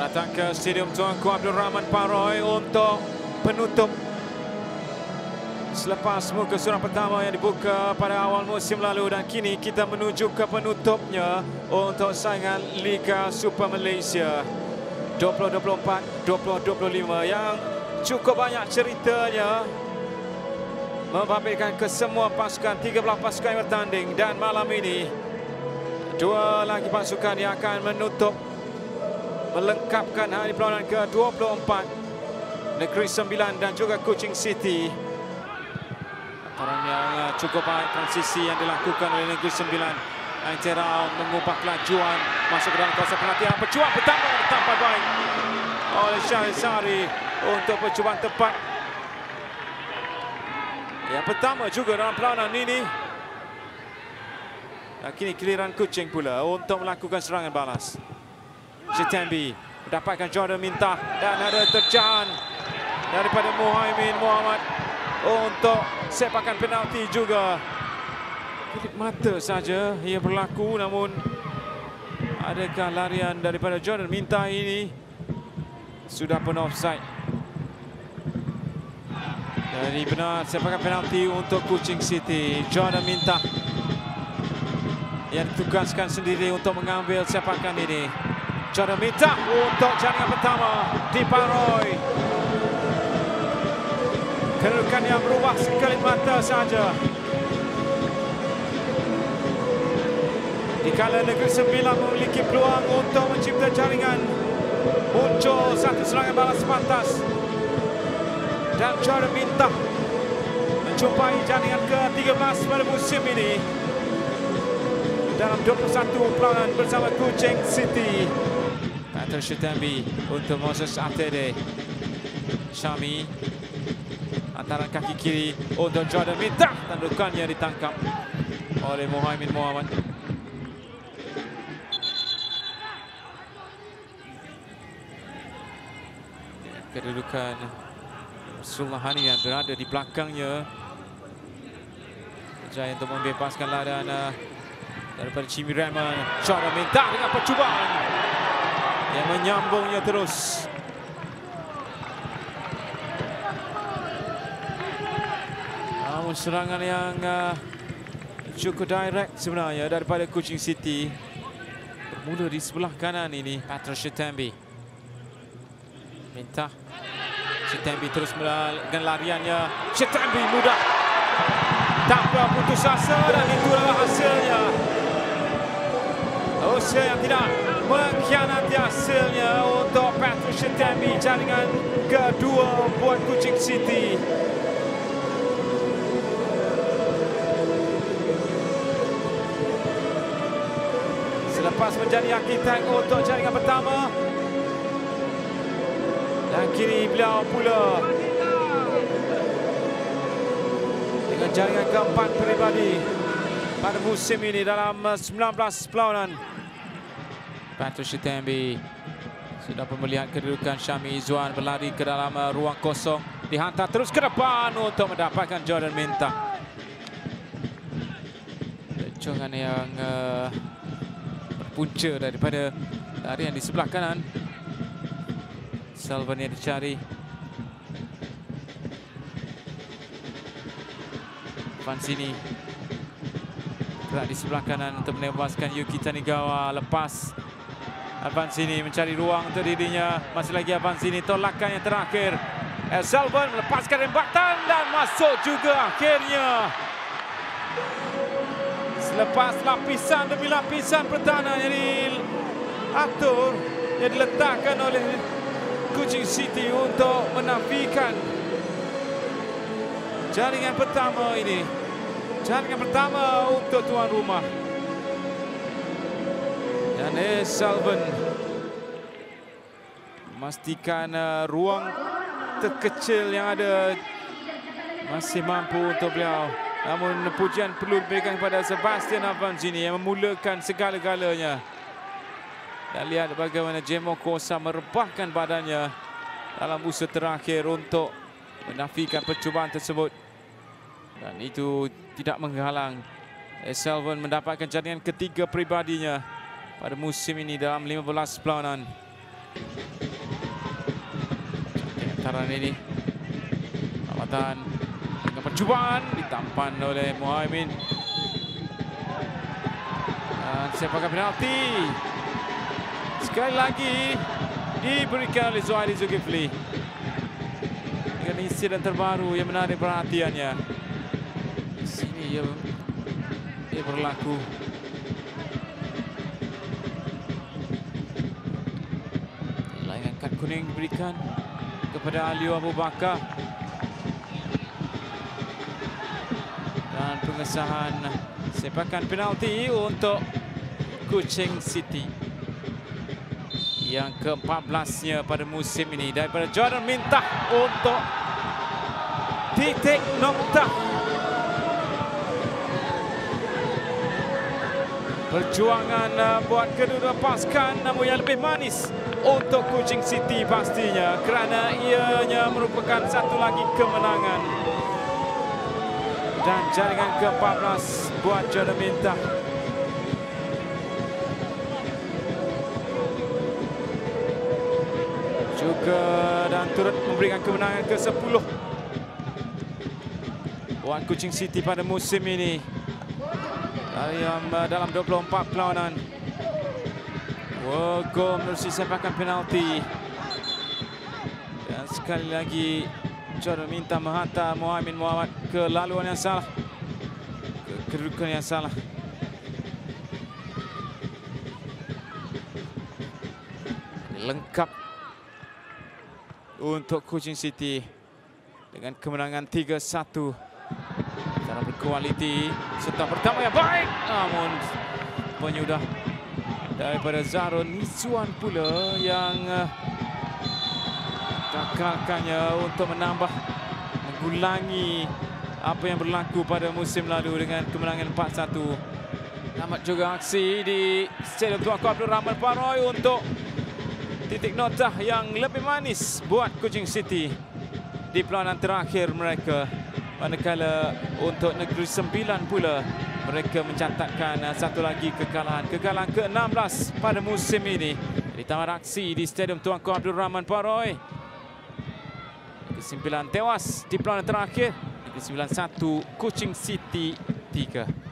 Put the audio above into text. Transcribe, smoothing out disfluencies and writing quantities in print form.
datang ke Stadium Tuanku Abdul Rahman Paroy untuk penutup selepas muka surat pertama yang dibuka pada awal musim lalu, dan kini kita menuju ke penutupnya untuk saingan Liga Super Malaysia 2024-2025 yang cukup banyak ceritanya, membabitkan ke semua pasukan, 13 pasukan yang bertanding, dan malam ini dua lagi pasukan yang akan menutup melengkapkan hari perlawanan ke-24, Negeri Sembilan dan juga Kuching City. Antara yang cukup baik transisi yang dilakukan oleh Negeri Sembilan. Antara mengubah kelajuan masuk ke dalam kawasan penalti. Percubaan pertama tanpa baik oleh Syahir Sari untuk percubaan tepat yang pertama juga dalam perlawanan ini. Dan kini giliran Kuching pula untuk melakukan serangan balas. Sitembi mendapatkan Jordan Mintah dan ada terjahan daripada Muhaimin Muhammad untuk sepakan penalti juga. Kedip mata saja ia berlaku, namun adakah larian daripada Jordan Mintah ini sudah pun offside. Jadi benar sepakan penalti untuk Kuching City. Jordan Mintah yang ditugaskan sendiri untuk mengambil sepakan ini. Jordan Mintah untuk jaringan pertama di Paroy. Kedudukan yang berubah sekelip mata saja. Dikala Negeri Sembilan memiliki peluang untuk mencipta jaringan, muncul satu serangan balas pantas dan Jordan Mintah menjumpai jaringan ke-13 pada musim ini dalam 21 perlawanan bersama Kuching City. Patrick Sitembi untuk Moses Atede. Syami antara kaki kiri untuk Jordan Mintah. Tandukannya ditangkap oleh Muhaimin Muhammad. Kedudukan Sullah Hani yang berada di belakangnya. Berjaya untuk membebaskan ladan daripada Jimmy Redman. Jordan Mintah dengan percubaan yang menyambungnya terus. Namun serangan yang cukup direct sebenarnya daripada Kuching City. Bermula di sebelah kanan ini Patrick Sitembi. Mintah. Sitembi terus dengan lariannya. Sitembi mudah tanpa putus asa, dan itulah hasilnya. Usaha yang tidak mengkhianati hasilnya untuk Patrick Sitembi. Jaringan kedua buat Kuching City. Selepas menjadi arkitek untuk jaringan pertama, dan kini beliau pula dengan jaringan keempat peribadi pada musim ini dalam 19 perlawanan. Patrick Sitembi sudah pun melihat kedudukan Syami Izzuan berlari ke dalam ruang kosong, dihantar terus ke depan untuk mendapatkan Jordan Mintah. Lecongan yang berpunca daripada larian di sebelah kanan. Salvan yang dicari. Vansini gerak di sebelah kanan untuk menewaskan Yuki Tanigawa. Lepas Vansini mencari ruang untuk dirinya. Masih lagi Vansini, tolakan yang terakhir. Salvan melepaskan rembatan dan masuk juga akhirnya. Selepas lapisan demi lapisan pertahanan yang diatur, yang diletakkan oleh Kuching City untuk menafikan jaringan pertama ini. Jaringan pertama untuk tuan rumah. Dan Salvan memastikan ruang terkecil yang ada masih mampu untuk beliau. Namun pujian perlu diberikan kepada Sebastian Avanzini yang memulakan segala-galanya. Dan lihat bagaimana Jemo Kosa merebahkan badannya dalam usaha terakhir untuk menafikan percubaan tersebut. Dan itu tidak menghalang Salvan mendapatkan jaringan ketiga peribadinya pada musim ini dalam 15 perlawanan. Lantaran ini lawatan dengan percubaan ditampan oleh Muhaimin. Dan sepakan penalti sekali lagi diberikan oleh Zuhairi Zulkifli dengan insiden terbaru yang menarik perhatiannya. Di sini ia berlaku. Layangan kad kuning diberikan kepada Alio Abu Bakar. Dan pengesahan sepakan penalti untuk Kuching City yang ke-14-nya pada musim ini daripada Jordan Mintah untuk titik nokta. Perjuangan buat kedua pasukan, namun yang lebih manis untuk Kuching City pastinya, kerana ianya merupakan satu lagi kemenangan. Dan jaringan ke-14 buat Jordan Mintah. Juga dan turut memberikan kemenangan ke-10 buat Kuching City pada musim ini. Dalam 24 perlawanan, gol menerusi sepakan penalti. Dan sekali lagi Jordan Mintah menghantar Muhaimin Muhammad ke laluan yang salah, ke kedudukan yang salah. Lengkap untuk Kuching City dengan kemenangan 3-1 secara berkualiti. Serta pertama yang baik, namun penyudah daripada Zahrul Nizwan pula yang gagalkannya untuk mengulangi apa yang berlaku pada musim lalu dengan kemenangan 4-1. Tamat juga aksi di Stadium Tuanku Abdul Rahman Paroy untuk titik nota yang lebih manis buat Kuching City di perlawanan terakhir mereka. Manakala untuk Negeri Sembilan pula mereka mencatatkan satu lagi kekalahan ke-16 pada musim ini. Di tamat aksi di Stadium Tuanku Abdul Rahman Paroy, Negeri Sembilan tewas di perlawanan terakhir. Negeri Sembilan 1, Kuching City 3.